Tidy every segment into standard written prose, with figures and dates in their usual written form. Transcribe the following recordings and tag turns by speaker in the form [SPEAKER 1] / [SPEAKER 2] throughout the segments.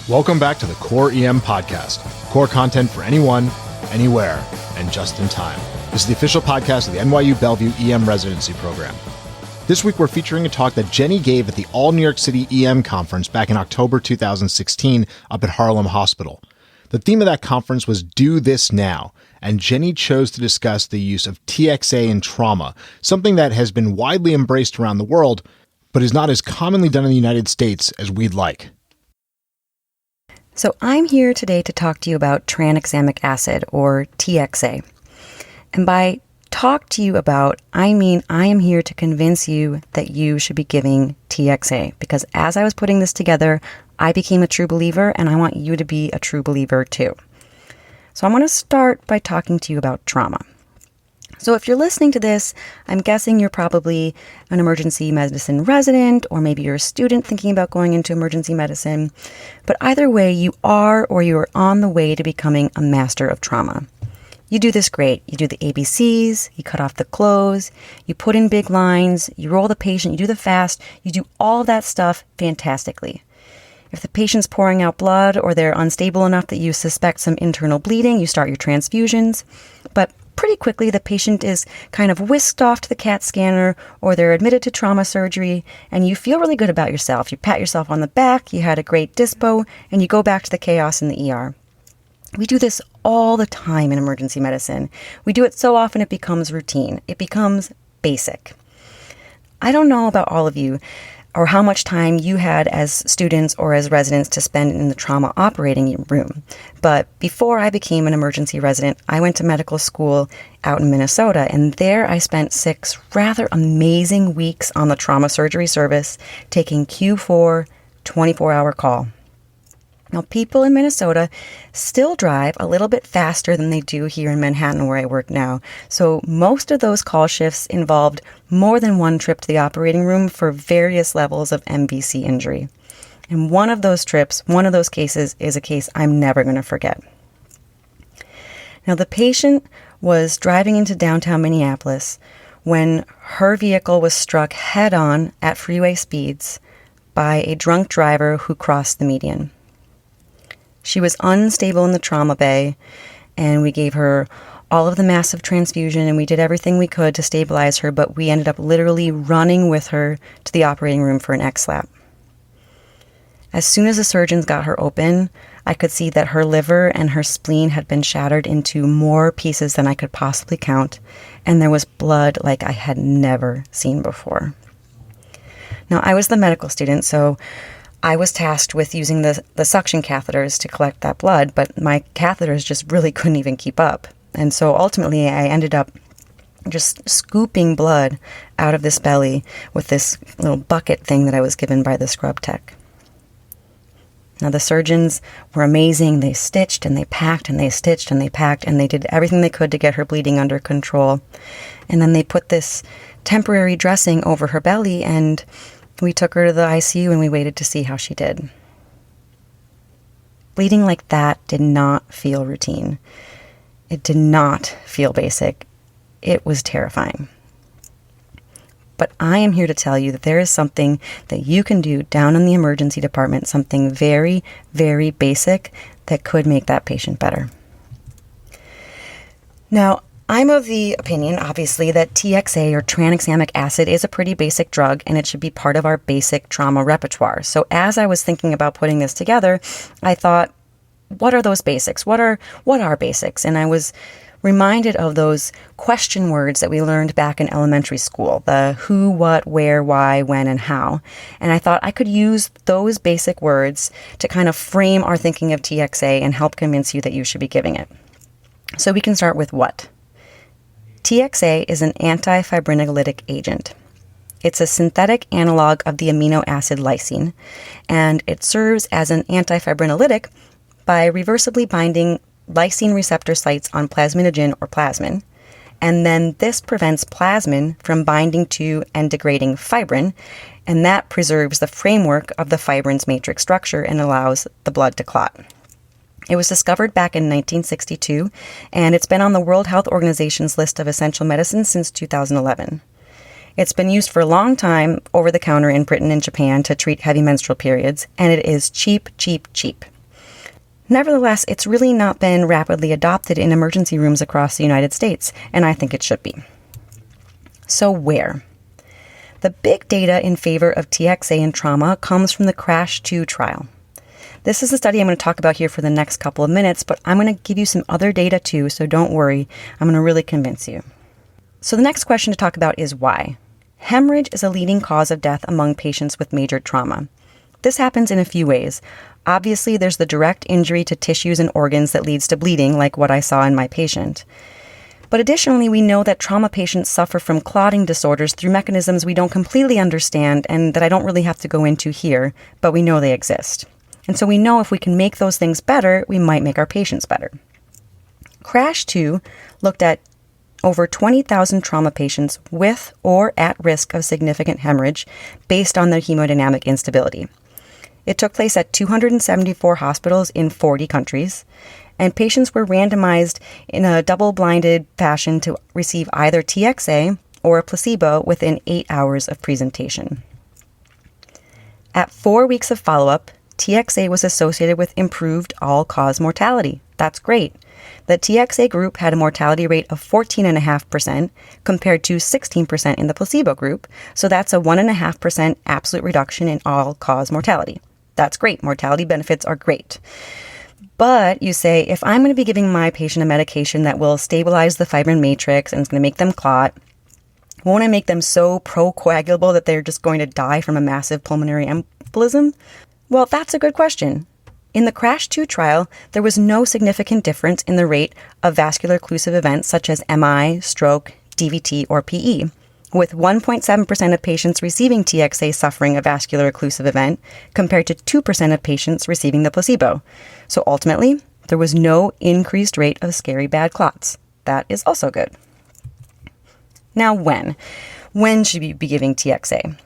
[SPEAKER 1] Welcome back to the Core EM Podcast. Core content for anyone, anywhere, and just in time. This is the official podcast of the NYU Bellevue EM Residency Program. This week we're featuring a talk that Jenny gave at the All NYC EM Conference back in October 2016 up at Harlem Hospital. The theme of that conference was Do This Now, and Jenny chose to discuss the use of TXA in trauma, something that has been widely embraced around the world, but is not as commonly done in the United States as we'd like.
[SPEAKER 2] So I'm here today to talk to you about tranexamic acid, or TXA. And by talk to you about, I mean I am here to convince you that you should be giving TXA. Because as I was putting this together, I became a true believer, and I want you to be a true believer too. So I'm going to start by talking to you about trauma. So if you're listening to this, I'm guessing you're probably an emergency medicine resident, or maybe you're a student thinking about going into emergency medicine. But either way, you are or you are on the way to becoming a master of trauma. You do this great. You do the ABCs, you cut off the clothes, you put in big lines, you roll the patient, you do the fast, you do all of that stuff fantastically. If the patient's pouring out blood or they're unstable enough that you suspect some internal bleeding, you start your transfusions. But pretty quickly, the patient is kind of whisked off to the CAT scanner, or they're admitted to trauma surgery, and you feel really good about yourself. You pat yourself on the back, you had a great dispo, and you go back to the chaos in the ER. We do this all the time in emergency medicine. We do it so often it becomes routine. It becomes basic. I don't know about all of you, or how much time you had as students or as residents to spend in the trauma operating room. But before I became an emergency resident, I went to medical school out in Minnesota, and there I spent 6 rather amazing weeks on the trauma surgery service, taking Q4 24-hour call. Now, people in Minnesota still drive a little bit faster than they do here in Manhattan, where I work now. So most of those call shifts involved more than one trip to the operating room for various levels of MVC injury. And one of those trips, one of those cases, is a case I'm never going to forget. Now, the patient was driving into downtown Minneapolis when her vehicle was struck head-on at freeway speeds by a drunk driver who crossed the median. She was unstable in the trauma bay, and we gave her all of the massive transfusion, and we did everything we could to stabilize her, but we ended up literally running with her to the operating room for an X-lap. As soon as the surgeons got her open, I could see that her liver and her spleen had been shattered into more pieces than I could possibly count, and there was blood like I had never seen before. Now, I was the medical student, so I was tasked with using the suction catheters to collect that blood, but my catheters just really couldn't even keep up. And so ultimately I ended up just scooping blood out of this belly with this little bucket thing that I was given by the scrub tech. Now, the surgeons were amazing. They stitched and they packed and they stitched and they packed, and they did everything they could to get her bleeding under control. And then they put this temporary dressing over her belly, and we took her to the ICU and we waited to see how she did. Bleeding like that did not feel routine. It did not feel basic. It was terrifying. But I am here to tell you that there is something that you can do down in the emergency department, something very, very basic that could make that patient better. Now, I'm of the opinion, obviously, that TXA, or tranexamic acid, is a pretty basic drug, and it should be part of our basic trauma repertoire. So as I was thinking about putting this together, I thought, what are those basics? What are basics? And I was reminded of those question words that we learned back in elementary school, the who, what, where, why, when, and how. And I thought I could use those basic words to kind of frame our thinking of TXA and help convince you that you should be giving it. So we can start with what? TXA is an antifibrinolytic agent. It's a synthetic analog of the amino acid lysine, and it serves as an antifibrinolytic by reversibly binding lysine receptor sites on plasminogen or plasmin, and then this prevents plasmin from binding to and degrading fibrin, and that preserves the framework of the fibrin's matrix structure and allows the blood to clot. It was discovered back in 1962, and it's been on the World Health Organization's list of essential medicines since 2011. It's been used for a long time over the counter in Britain and Japan to treat heavy menstrual periods, and it is cheap, cheap, cheap. Nevertheless, it's really not been rapidly adopted in emergency rooms across the United States, and I think it should be. So where? The big data in favor of TXA in trauma comes from the CRASH-2 trial. This is the study I'm going to talk about here for the next couple of minutes, but I'm going to give you some other data too, so don't worry. I'm going to really convince you. So the next question to talk about is why. Hemorrhage is a leading cause of death among patients with major trauma. This happens in a few ways. Obviously, there's the direct injury to tissues and organs that leads to bleeding, like what I saw in my patient. But additionally, we know that trauma patients suffer from clotting disorders through mechanisms we don't completely understand and that I don't really have to go into here, but we know they exist. And so we know if we can make those things better, we might make our patients better. CRASH-2 looked at over 20,000 trauma patients with or at risk of significant hemorrhage based on their hemodynamic instability. It took place at 274 hospitals in 40 countries, and patients were randomized in a double-blinded fashion to receive either TXA or a placebo within 8 hours of presentation. At 4 weeks of follow-up, TXA was associated with improved all-cause mortality. That's great. The TXA group had a mortality rate of 14.5% compared to 16% in the placebo group, so that's a 1.5% absolute reduction in all-cause mortality. That's great. Mortality benefits are great. But you say, if I'm going to be giving my patient a medication that will stabilize the fibrin matrix and it's going to make them clot, won't I make them so procoagulable that they're just going to die from a massive pulmonary embolism? Well, that's a good question. In the CRASH-2 trial, there was no significant difference in the rate of vascular occlusive events such as MI, stroke, DVT, or PE, with 1.7% of patients receiving TXA suffering a vascular occlusive event compared to 2% of patients receiving the placebo. So ultimately, there was no increased rate of scary bad clots. That is also good. Now when? When should we be giving TXA?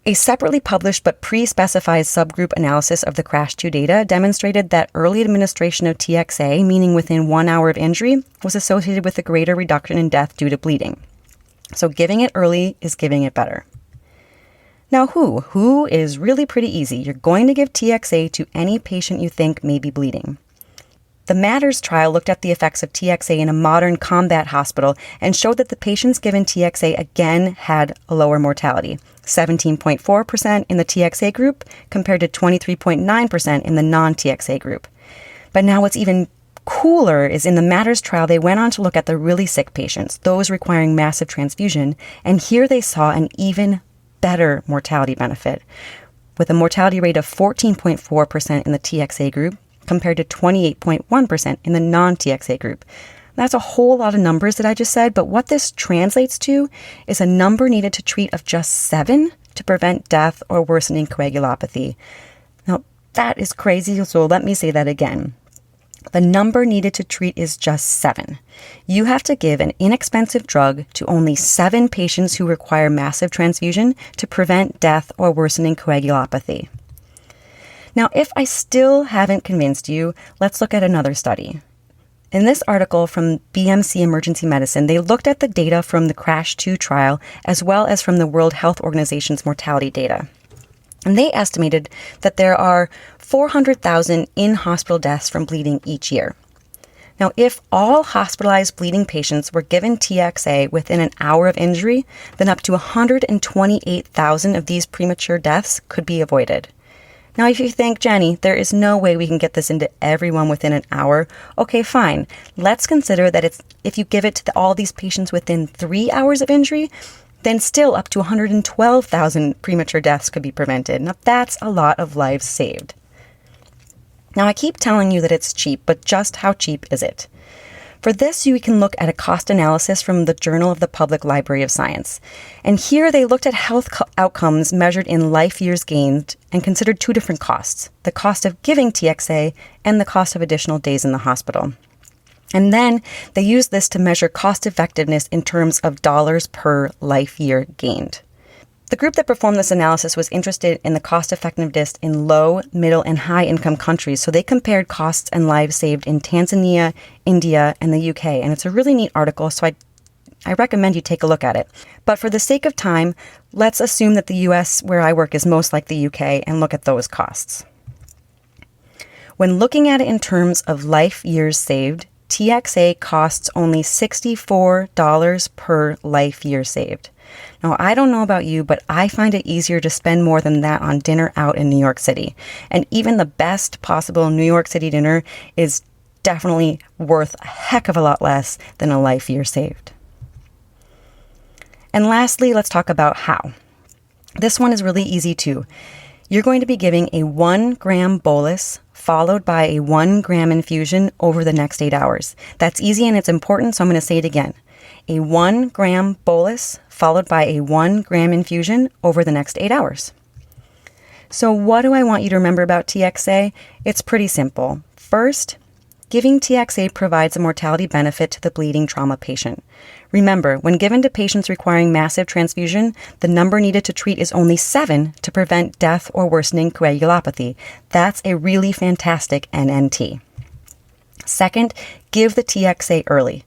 [SPEAKER 2] A separately published but pre-specified subgroup analysis of the CRASH-2 data demonstrated that early administration of TXA, meaning within 1 hour of injury, was associated with a greater reduction in death due to bleeding. So giving it early is giving it better. Now who is really pretty easy. You're going to give TXA to any patient you think may be bleeding. The MATTERS trial looked at the effects of TXA in a modern combat hospital and showed that the patients given TXA again had a lower mortality, 17.4% in the TXA group compared to 23.9% in the non-TXA group. But now what's even cooler is in the MATTERS trial, they went on to look at the really sick patients, those requiring massive transfusion, and here they saw an even better mortality benefit, with a mortality rate of 14.4% in the TXA group compared to 28.1% in the non-TXA group. That's a whole lot of numbers that I just said, but what this translates to is a number needed to treat of just 7 to prevent death or worsening coagulopathy. Now, that is crazy, so let me say that again. The number needed to treat is just 7. You have to give an inexpensive drug to only 7 patients who require massive transfusion to prevent death or worsening coagulopathy. Now, if I still haven't convinced you, let's look at another study. In this article from BMC Emergency Medicine, they looked at the data from the CRASH-2 trial as well as from the World Health Organization's mortality data. And they estimated that there are 400,000 in-hospital deaths from bleeding each year. Now, if all hospitalized bleeding patients were given TXA within an hour of injury, then up to 128,000 of these premature deaths could be avoided. Now, if you think, Jenny, there is no way we can get this into everyone within an hour, okay, fine. Let's consider that if you give it to all these patients within 3 hours of injury, then still up to 112,000 premature deaths could be prevented. Now, that's a lot of lives saved. Now, I keep telling you that it's cheap, but just how cheap is it? For this, you can look at a cost analysis from the Journal of the Public Library of Science. And here they looked at health outcomes measured in life years gained and considered 2 different costs, the cost of giving TXA and the cost of additional days in the hospital. And then they used this to measure cost effectiveness in terms of dollars per life year gained. The group that performed this analysis was interested in the cost effectiveness in low, middle, and high income countries. So they compared costs and lives saved in Tanzania, India, and the UK. And it's a really neat article, so I recommend you take a look at it. But for the sake of time, let's assume that the US, where I work, is most like the UK and look at those costs. When looking at it in terms of life years saved, TXA costs only $64 per life year saved. Now, I don't know about you, but I find it easier to spend more than that on dinner out in New York City. And even the best possible New York City dinner is definitely worth a heck of a lot less than a life year saved. And lastly, let's talk about how. This one is really easy too. You're going to be giving a 1 gram bolus followed by a 1 gram infusion over the next 8 hours. That's easy and it's important, so I'm going to say it again. A 1 gram bolus followed by a 1 gram infusion over the next 8 hours. So what do I want you to remember about TXA? It's pretty simple. First, giving TXA provides a mortality benefit to the bleeding trauma patient. Remember, when given to patients requiring massive transfusion, the number needed to treat is only 7 to prevent death or worsening coagulopathy. That's a really fantastic NNT. Second, give the TXA early.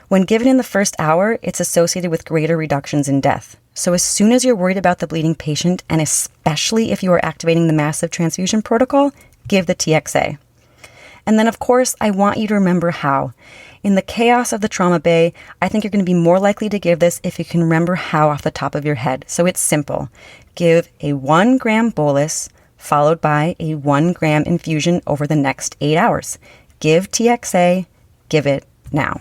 [SPEAKER 2] When given in the first hour, it's associated with greater reductions in death. So as soon as you're worried about the bleeding patient, and especially if you are activating the massive transfusion protocol, give the TXA. And then, of course, I want you to remember how. In the chaos of the trauma bay, I think you're going to be more likely to give this if you can remember how off the top of your head. So it's simple. Give a 1 gram bolus followed by a 1 gram infusion over the next 8 hours. Give TXA, give it now.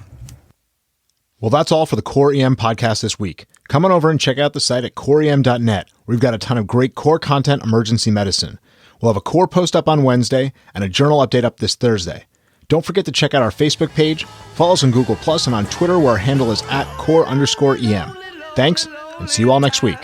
[SPEAKER 1] Well, that's all for the Core EM podcast this week. Come on over and check out the site at coreem.net. We've got a ton of great core content emergency medicine. We'll have a core post up on Wednesday and a journal update up this Thursday. Don't forget to check out our Facebook page, follow us on Google+, and on Twitter where our handle is @core_EM. Thanks, and see you all next week.